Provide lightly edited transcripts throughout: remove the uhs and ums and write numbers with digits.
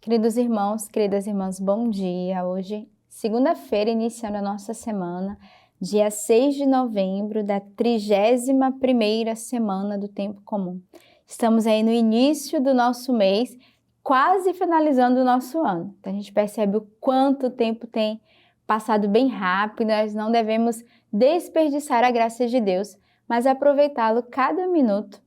Queridos irmãos, queridas irmãs, bom dia. Hoje, segunda-feira, iniciando a nossa semana, dia 6 de novembro da 31ª semana do Tempo Comum. Estamos aí no início do nosso mês, quase finalizando o nosso ano. Então, a gente percebe o quanto o tempo tem passado bem rápido, nós não devemos desperdiçar a graça de Deus, mas aproveitá-lo cada minuto.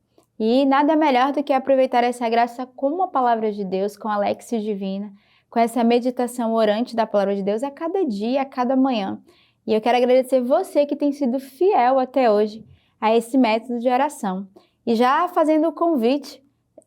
E nada melhor do que aproveitar essa graça com a Palavra de Deus, com a Lexio Divina, com essa meditação orante da Palavra de Deus a cada dia, a cada manhã. E eu quero agradecer você que tem sido fiel até hoje a esse método de oração. E já fazendo o convite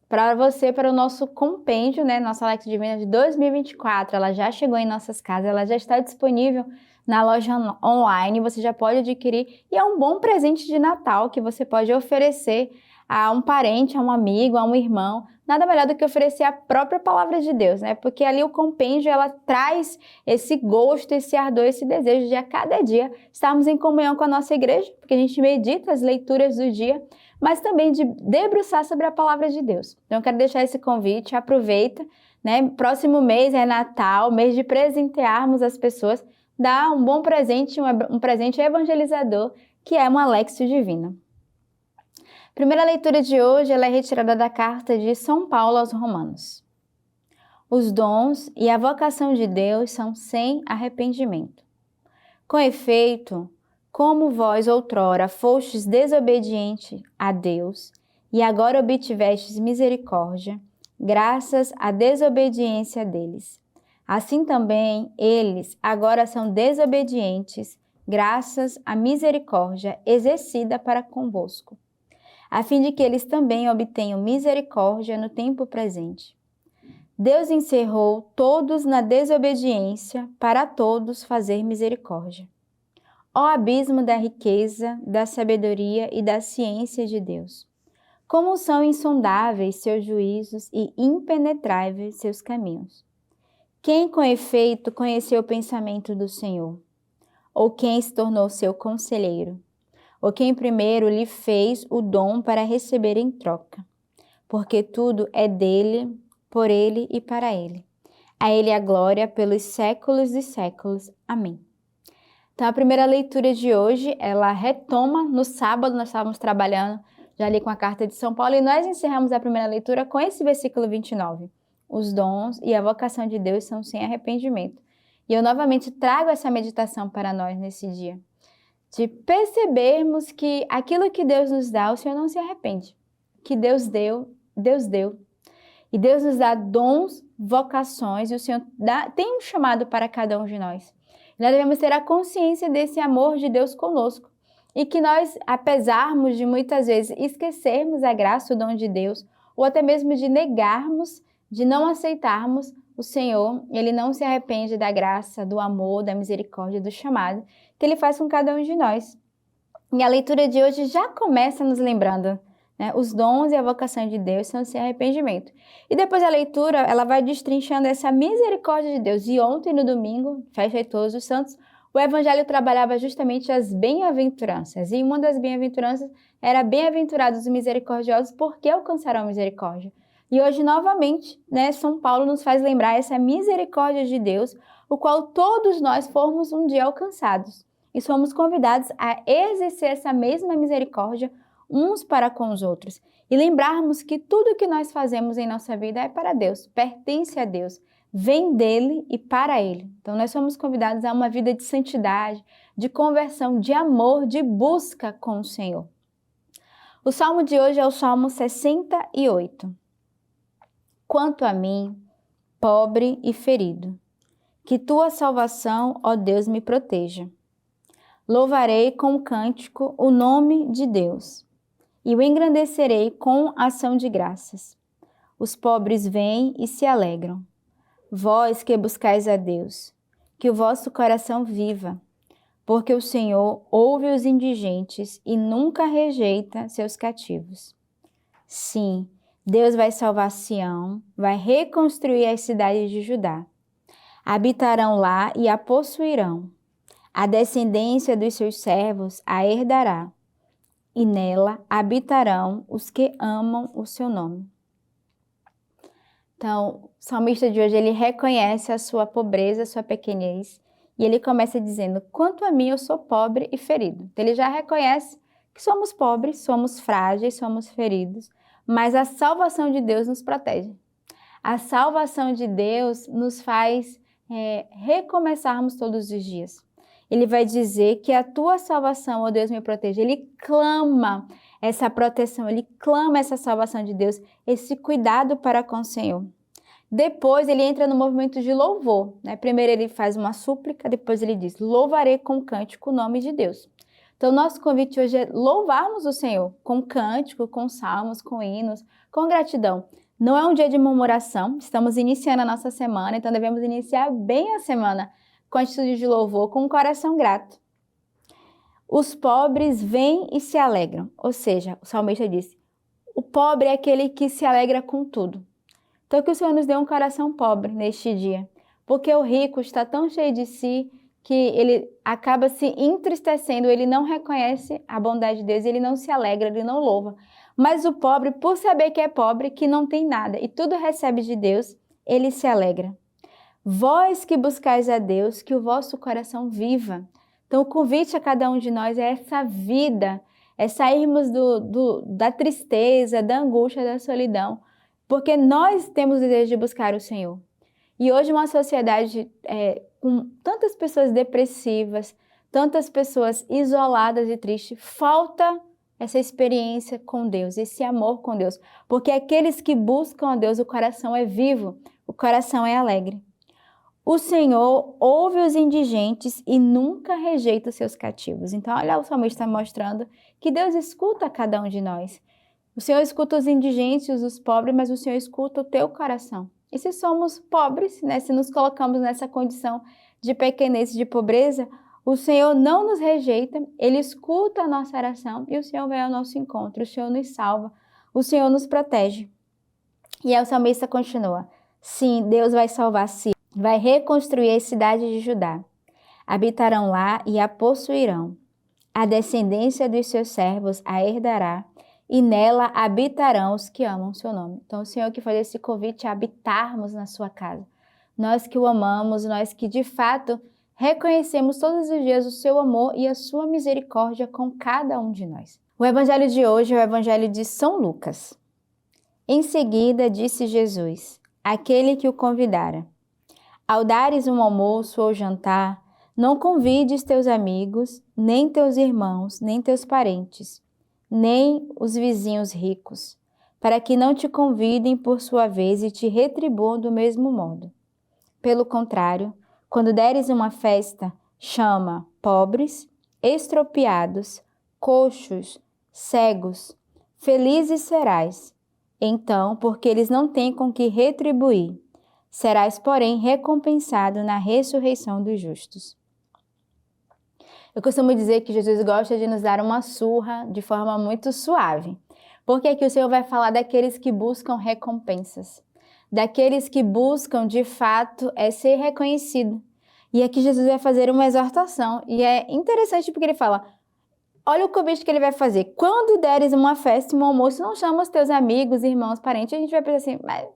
para você, para o nosso compêndio, nossa Lexio Divina de 2024, ela já chegou em nossas casas, ela já está disponível na loja online, você já pode adquirir e é um bom presente de Natal que você pode oferecer a um parente, a um amigo, a um irmão, nada melhor do que oferecer a própria Palavra de Deus, Porque ali o compêndio, ela traz esse gosto, esse ardor, esse desejo de a cada dia estarmos em comunhão com a nossa igreja, porque a gente medita as leituras do dia, mas também de debruçar sobre a Palavra de Deus. Então eu quero deixar esse convite, aproveita, Próximo mês é Natal, mês de presentearmos as pessoas, dá um bom presente, um presente evangelizador, que é uma Lexio Divina. A primeira leitura de hoje ela é retirada da carta de São Paulo aos Romanos. Os dons e a vocação de Deus são sem arrependimento. Com efeito, como vós outrora fostes desobediente a Deus e agora obtivestes misericórdia, graças à desobediência deles. Assim também eles agora são desobedientes, graças à misericórdia exercida para convosco, a fim de que eles também obtenham misericórdia no tempo presente. Deus encerrou todos na desobediência para todos fazer misericórdia. Ó abismo da riqueza, da sabedoria e da ciência de Deus! Como são insondáveis seus juízos e impenetráveis seus caminhos! Quem com efeito conheceu o pensamento do Senhor? Ou quem se tornou seu conselheiro? Ou quem primeiro lhe fez o dom para receber em troca? Porque tudo é dele, por ele e para ele. A ele a glória pelos séculos dos séculos. Amém. Então a primeira leitura de hoje, ela retoma no sábado, nós estávamos trabalhando já ali com a carta de São Paulo e nós encerramos a primeira leitura com esse versículo 29. Os dons e a vocação de Deus são sem arrependimento. E eu novamente trago essa meditação para nós nesse dia, de percebermos que aquilo que Deus nos dá, o Senhor não se arrepende. Que Deus deu, Deus deu. E Deus nos dá dons, vocações, e o Senhor tem um chamado para cada um de nós. E nós devemos ter a consciência desse amor de Deus conosco. E que nós, apesar de muitas vezes esquecermos a graça, o dom de Deus, ou até mesmo de negarmos, de não aceitarmos o Senhor, Ele não se arrepende da graça, do amor, da misericórdia, do chamado que Ele faz com cada um de nós. E a leitura de hoje já começa nos lembrando, os dons e a vocação de Deus são sem arrependimento. E depois a leitura, ela vai destrinchando essa misericórdia de Deus. E ontem, no domingo, festa de Todos os Santos, o Evangelho trabalhava justamente as bem-aventuranças. E uma das bem-aventuranças era bem-aventurados os misericordiosos, porque alcançarão misericórdia. E hoje, novamente, São Paulo nos faz lembrar essa misericórdia de Deus, o qual todos nós fomos um dia alcançados. E somos convidados a exercer essa mesma misericórdia uns para com os outros. E lembrarmos que tudo que nós fazemos em nossa vida é para Deus, pertence a Deus, vem dele e para ele. Então nós somos convidados a uma vida de santidade, de conversão, de amor, de busca com o Senhor. O salmo de hoje é o Salmo 68. Quanto a mim, pobre e ferido, que tua salvação, ó Deus, me proteja. Louvarei com cântico o nome de Deus e o engrandecerei com ação de graças. Os pobres vêm e se alegram. Vós que buscais a Deus, que o vosso coração viva, porque o Senhor ouve os indigentes e nunca rejeita seus cativos. Sim, Deus vai salvar Sião, vai reconstruir as cidades de Judá. Habitarão lá e a possuirão. A descendência dos seus servos a herdará, e nela habitarão os que amam o seu nome. Então, o salmista de hoje, ele reconhece a sua pobreza, a sua pequenez, e ele começa dizendo: quanto a mim, eu sou pobre e ferido. Então, ele já reconhece que somos pobres, somos frágeis, somos feridos, mas a salvação de Deus nos protege. A salvação de Deus nos faz recomeçarmos todos os dias. Ele vai dizer que a tua salvação, ó Deus, me proteja. Ele clama essa proteção, ele clama essa salvação de Deus, esse cuidado para com o Senhor. Depois ele entra no movimento de louvor, né? Primeiro ele faz uma súplica, depois ele diz: louvarei com cântico o nome de Deus. Então, nosso convite hoje é louvarmos o Senhor com cântico, com salmos, com hinos, com gratidão. Não é um dia de murmuração, estamos iniciando a nossa semana, então devemos iniciar bem a semana com atitude de louvor, com um coração grato. Os pobres vêm e se alegram, ou seja, o salmista disse: o pobre é aquele que se alegra com tudo. Então, que o Senhor nos dê um coração pobre neste dia, porque o rico está tão cheio de si que ele acaba se entristecendo, ele não reconhece a bondade de Deus, ele não se alegra, ele não louva. Mas o pobre, por saber que é pobre, que não tem nada e tudo recebe de Deus, ele se alegra. Vós que buscais a Deus, que o vosso coração viva. Então, o convite a cada um de nós é essa vida, é sairmos da tristeza, da angústia, da solidão, porque nós temos o desejo de buscar o Senhor. E hoje uma sociedade com tantas pessoas depressivas, tantas pessoas isoladas e tristes, falta essa experiência com Deus, esse amor com Deus. Porque aqueles que buscam a Deus, o coração é vivo, o coração é alegre. O Senhor ouve os indigentes e nunca rejeita os seus cativos. Então, olha, o salmista mostrando que Deus escuta cada um de nós. O Senhor escuta os indigentes, os pobres, mas o Senhor escuta o teu coração. E se somos pobres, né, se nos colocamos nessa condição de pequenez, de pobreza, o Senhor não nos rejeita, Ele escuta a nossa oração e o Senhor vem ao nosso encontro, o Senhor nos salva, o Senhor nos protege. E aí o salmista continua: sim, Deus vai salvar Sião, vai reconstruir a cidade de Judá. Habitarão lá e a possuirão. A descendência dos seus servos a herdará, e nela habitarão os que amam seu nome. Então, o Senhor que faz esse convite a habitarmos na sua casa. Nós que o amamos, nós que de fato reconhecemos todos os dias o seu amor e a sua misericórdia com cada um de nós. O evangelho de hoje é o evangelho de São Lucas. Em seguida, disse Jesus, àquele que o convidara: ao dares um almoço ou jantar, não convides teus amigos, nem teus irmãos, nem teus parentes, nem os vizinhos ricos, para que não te convidem por sua vez e te retribuam do mesmo modo. Pelo contrário, quando deres uma festa, chama pobres, estropiados, coxos, cegos, felizes serás. Então, porque eles não têm com que retribuir, serás, porém, recompensado na ressurreição dos justos. Eu costumo dizer que Jesus gosta de nos dar uma surra de forma muito suave. Porque aqui o Senhor vai falar daqueles que buscam recompensas. Daqueles que buscam, de fato, ser reconhecido. E aqui Jesus vai fazer uma exortação. E é interessante porque ele fala: olha o convite que ele vai fazer. Quando deres uma festa, um almoço, não chama os teus amigos, irmãos, parentes. A gente vai pensar assim, mas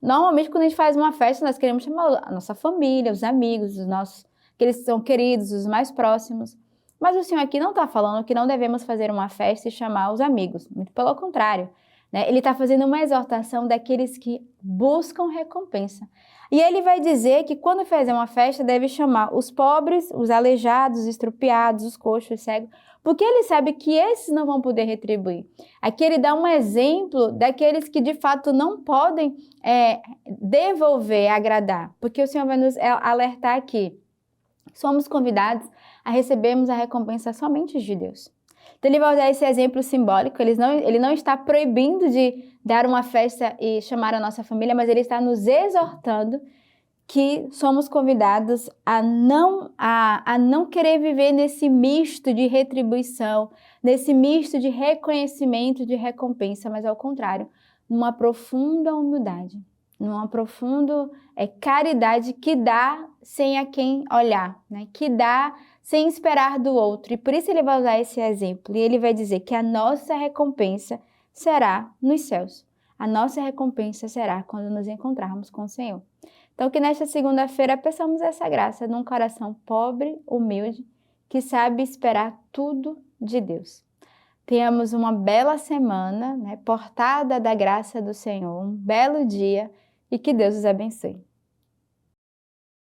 normalmente quando a gente faz uma festa, nós queremos chamar a nossa família, os amigos, os nossos, aqueles que são queridos, os mais próximos. Mas o Senhor aqui não está falando que não devemos fazer uma festa e chamar os amigos. Muito pelo contrário, né? Ele está fazendo uma exortação daqueles que buscam recompensa. E ele vai dizer que quando fizer uma festa, deve chamar os pobres, os aleijados, os estrupiados, os coxos, os cegos, porque ele sabe que esses não vão poder retribuir. Aqui ele dá um exemplo daqueles que de fato não podem devolver, agradar, porque o Senhor vai nos alertar aqui. Somos convidados a recebermos a recompensa somente de Deus. Então ele vai usar esse exemplo simbólico, ele não está proibindo de dar uma festa e chamar a nossa família, mas ele está nos exortando que somos convidados a não querer viver nesse misto de retribuição, nesse misto de reconhecimento, de recompensa, mas ao contrário, numa profunda humildade, numa profunda caridade que dá sem a quem olhar, né? Que dá sem esperar do outro. E por isso ele vai usar esse exemplo. E ele vai dizer que a nossa recompensa será nos céus. a nossa recompensa será quando nos encontrarmos com o Senhor. Então, que nesta segunda-feira peçamos essa graça num coração pobre, humilde, que sabe esperar tudo de Deus. Tenhamos uma bela semana, portada da graça do Senhor, um belo dia e que Deus os abençoe.